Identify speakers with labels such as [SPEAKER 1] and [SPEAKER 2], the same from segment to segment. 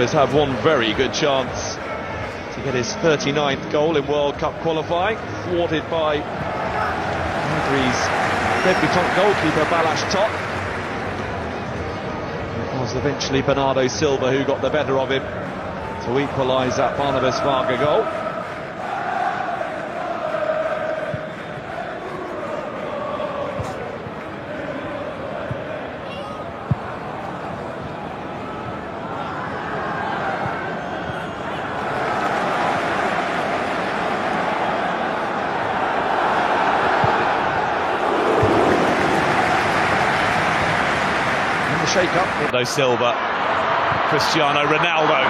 [SPEAKER 1] has had one very good chance to get his 39th goal in World Cup qualifying, thwarted by Hungary's debutant goalkeeper Balázs Tóth. It was eventually Bernardo Silva who got the better of him to equalise that Barnabas Varga goal. Shake up. Bernardo Silva, Cristiano Ronaldo.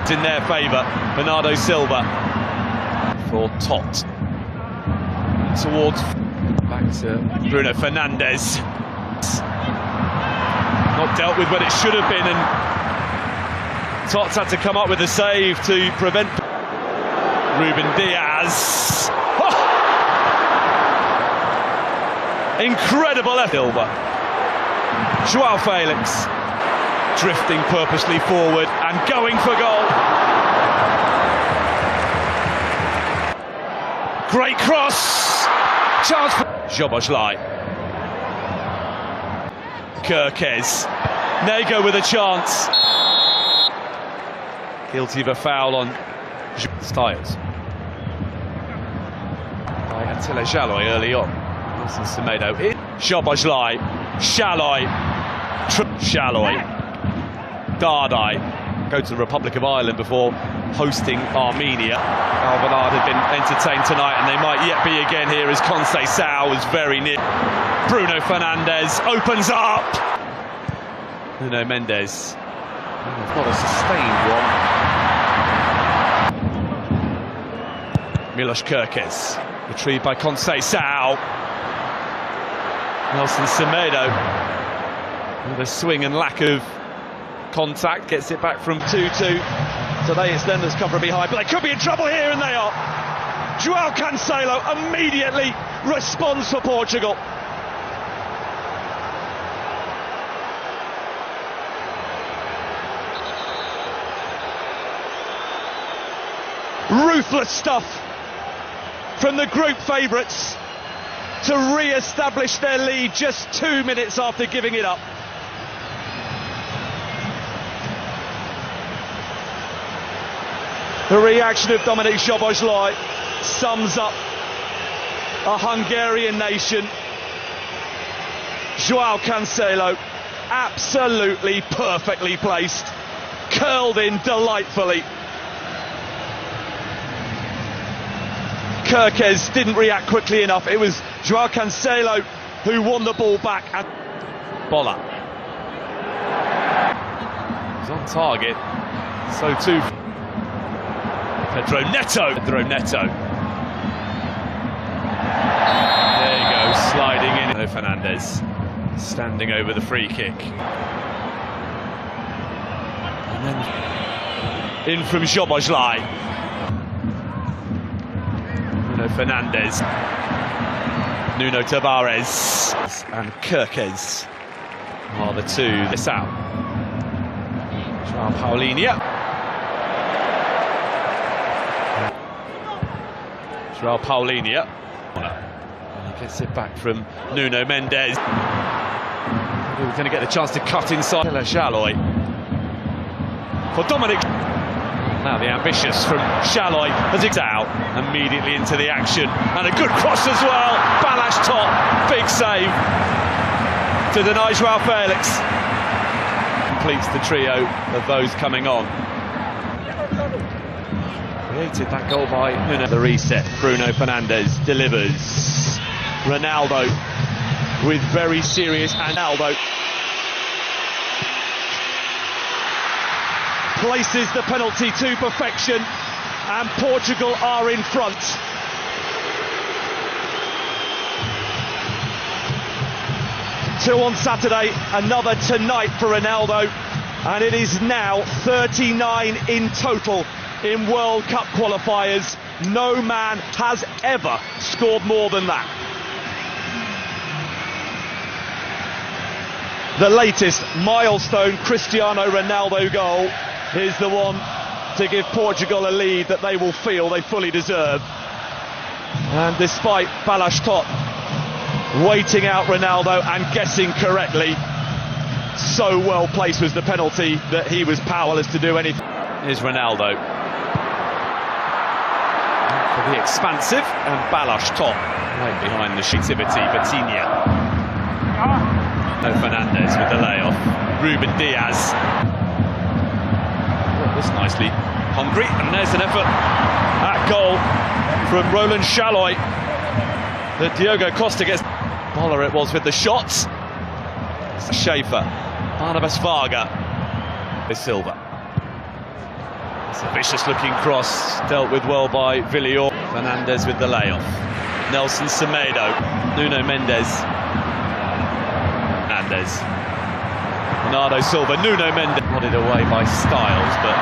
[SPEAKER 1] It's in their favour. Bernardo Silva for Tóth. Towards back to Bruno Fernandes. Not dealt with when it should have been, and Tóth had to come up with a save to prevent Ruben Diaz. Oh! Incredible Silva. João Felix drifting purposely forward and going for goal. Great cross. Chance for Szoboszlai. Kerkez. Nego with a chance. Guilty of a foul on Styles. By Attila Szalai early on. Nelson Semedo in. Szoboszlai. Szalai. Szalai. Dardai. Go to the Republic of Ireland before hosting Armenia. Alvalade had been entertained tonight, and they might yet be again here as Conceição was very near. Bruno Fernandes opens up. Nuno Mendes. Not a sustained one. Milos Kerkez, retrieved by Conceição. Nelson Semedo, with a swing and lack of contact, gets it back from 2-2. So they extenders come from behind, but they could be in trouble here, and they are. João Cancelo immediately responds for Portugal. Ruthless stuff from the group favourites to re-establish their lead just 2 minutes after giving it up. The reaction of Dominik Szoboszlai sums up a Hungarian nation. João Cancelo, absolutely perfectly placed, curled in delightfully. Kerkez didn't react quickly enough. It was João Cancelo who won the ball back. Bola. He's on target. So too. Pedro Neto. There you go, sliding in. Bruno Fernandes standing over the free kick. And then in from Szoboszlai. Bruno Fernandes, Nuno Tavares and Kerkez are the two. This out. João Paulinho. João Paulinho. And he gets it back from Nuno Mendes. We're going to get the chance to cut inside. Attila Szalai for Dominik. Now the ambitious from Szalai as it's out, immediately into the action, and a good cross as well. Balázs Tóth, big save to deny João Felix. Completes the trio of those coming on. Created that goal by Nuno. The reset, Bruno Fernandes delivers. Ronaldo with very serious, and Ronaldo places the penalty to perfection, and Portugal are in front. Two on Saturday, another tonight for Ronaldo, and it is now 39 in total in World Cup qualifiers. No man has ever scored more than that. The latest milestone Cristiano Ronaldo goal is the one to give Portugal a lead that they will feel they fully deserve. And despite Balázs waiting out Ronaldo and guessing correctly, so well placed was the penalty that he was powerless to do anything. Here's Ronaldo. For the expansive, and Balázs right behind the shitivity, Vitinha. No Fernandes with the layoff. Ruben Diaz. Oh, this nicely. Hungry, and there's an effort at goal from Roland Chaloy. The Diogo Costa gets. Boller it was with the shots. Schaefer. Barnabas Varga. With Silva. It's a vicious looking cross, dealt with well by Villior. Fernandes with the layoff. Nelson Semedo. Nuno Mendes. Bernardo Silva, Nuno Mendes nodded away by Styles, but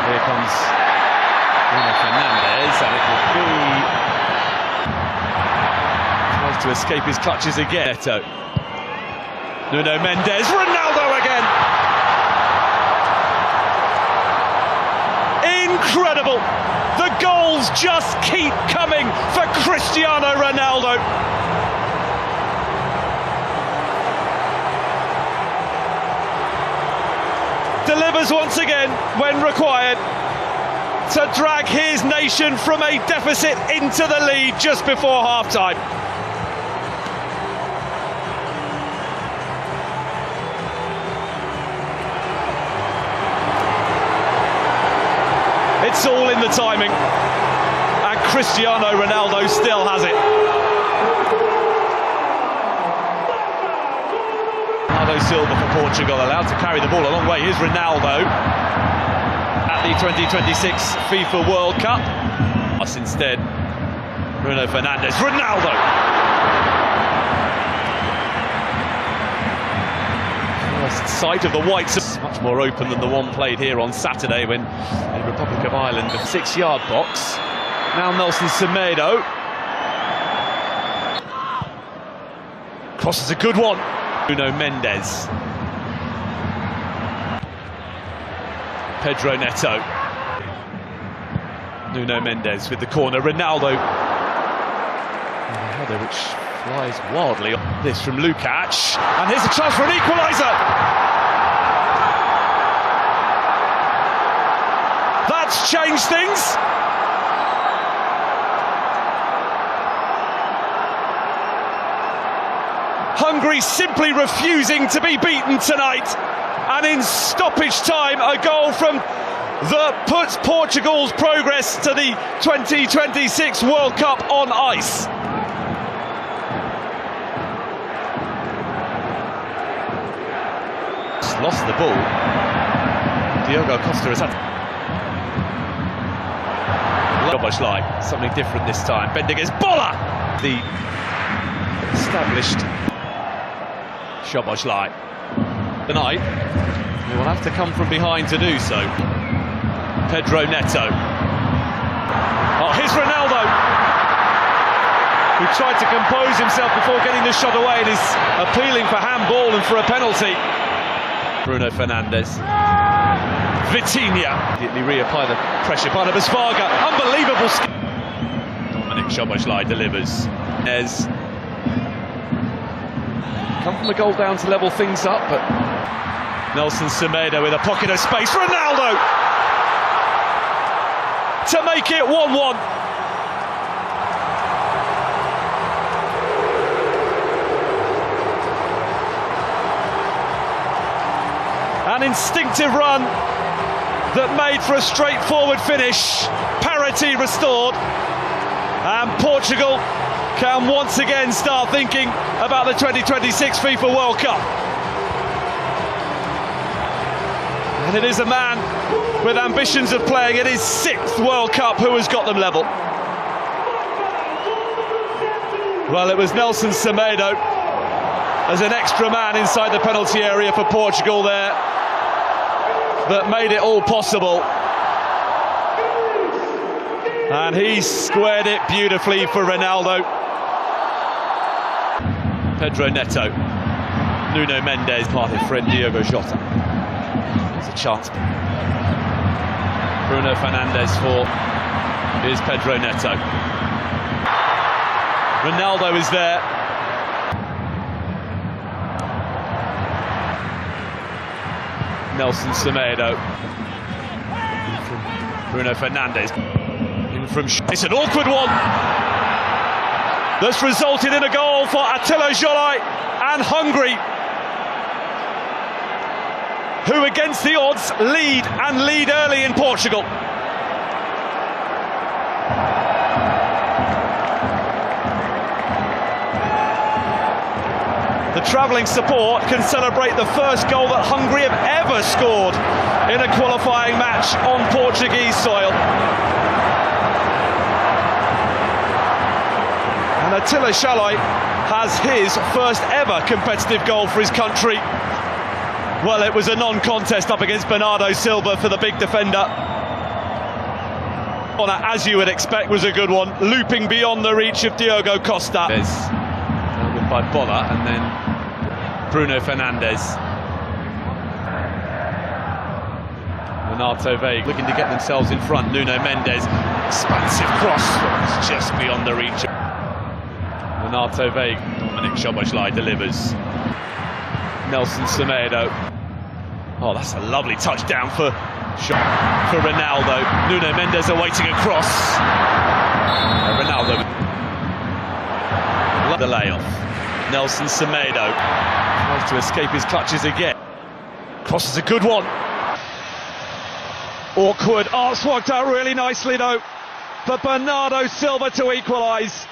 [SPEAKER 1] here comes Nuno Fernandes, and it will be tries to escape his clutches again. Nuno Mendes, Ronaldo again. Incredible! The goals just keep coming for Cristiano Ronaldo. Delivers once again when required to drag his nation from a deficit into the lead just before half-time. It's all in the timing, and Cristiano Ronaldo still has it. Silva for Portugal, allowed to carry the ball a long way. Here's Ronaldo at the 2026 FIFA World Cup. Instead, Bruno Fernandes. Ronaldo! First sight of the whites. Much more open than the one played here on Saturday when the Republic of Ireland, the 6-yard box. Now Nelson Semedo. Cross is a good one. Nuno Mendes. Pedro Neto. Nuno Mendes with the corner. Ronaldo. And a header which flies wildly. This from Lukacs. And here's a chance for an equaliser. That's changed things. Hungary simply refusing to be beaten tonight, and in stoppage time a goal from that puts Portugal's progress to the 2026 World Cup on ice. Just lost the ball. Diogo Costa has had something different this time. Bendiges Bola, the established Szoboszlai. Tonight, he will have to come from behind to do so. Pedro Neto. Oh, here's Ronaldo, who tried to compose himself before getting the shot away and is appealing for handball and for a penalty. Bruno Fernandes. Vitinha. Immediately reapply the pressure. Barnabas Varga. Unbelievable skill. Dominic Szoboszlai delivers. As come from a goal down to level things up, but Nelson Semedo with a pocket of space. Ronaldo to make it 1-1. An instinctive run that made for a straightforward finish. Parity restored, and Portugal can once again start thinking about the 2026 FIFA World Cup. And it is a man with ambitions of playing in his 6th World Cup who has got them level. Well, it was Nelson Semedo as an extra man inside the penalty area for Portugal there that made it all possible. And he squared it beautifully for Ronaldo. Pedro Neto. Nuno Mendes, part of friend Diogo Jota. There's a chance. Bruno Fernandes for... Here's Pedro Neto. Ronaldo is there. Nelson Semedo. Bruno Fernandes. In from... It's an awkward one. That's resulted in a goal for Attila Jolai and Hungary, who against the odds lead early in Portugal. The travelling support can celebrate the first goal that Hungary have ever scored in a qualifying match on Portuguese soil. And Attila Jolai has his first ever competitive goal for his country. Well, it was a non-contest up against Bernardo Silva for the big defender. As you would expect, was a good one, looping beyond the reach of Diogo Costa. By Bola, and then Bruno Fernandes. Renato Veiga looking to get themselves in front. Nuno Mendes, expansive cross, it's just beyond the reach. Renato Veiga. Dominic Szoboszlai delivers. Nelson Semedo. Oh, that's a lovely touchdown for Ronaldo. Nuno Mendes awaiting a cross. Ronaldo. The layoff. Nelson Semedo tries to escape his clutches again. Cross is a good one. Awkward. Oh, it's worked out really nicely though for Bernardo Silva to equalise.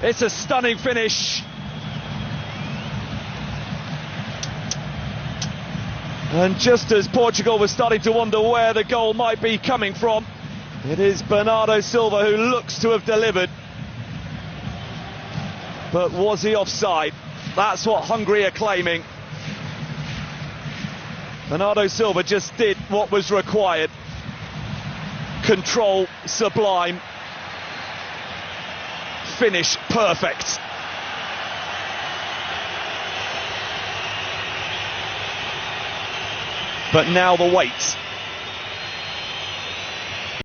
[SPEAKER 1] It's a stunning finish. And just as Portugal was starting to wonder where the goal might be coming from, it is Bernardo Silva who looks to have delivered. But was he offside? That's what Hungary are claiming. Bernardo Silva just did what was required. Control sublime. Finish perfect. But now the wait.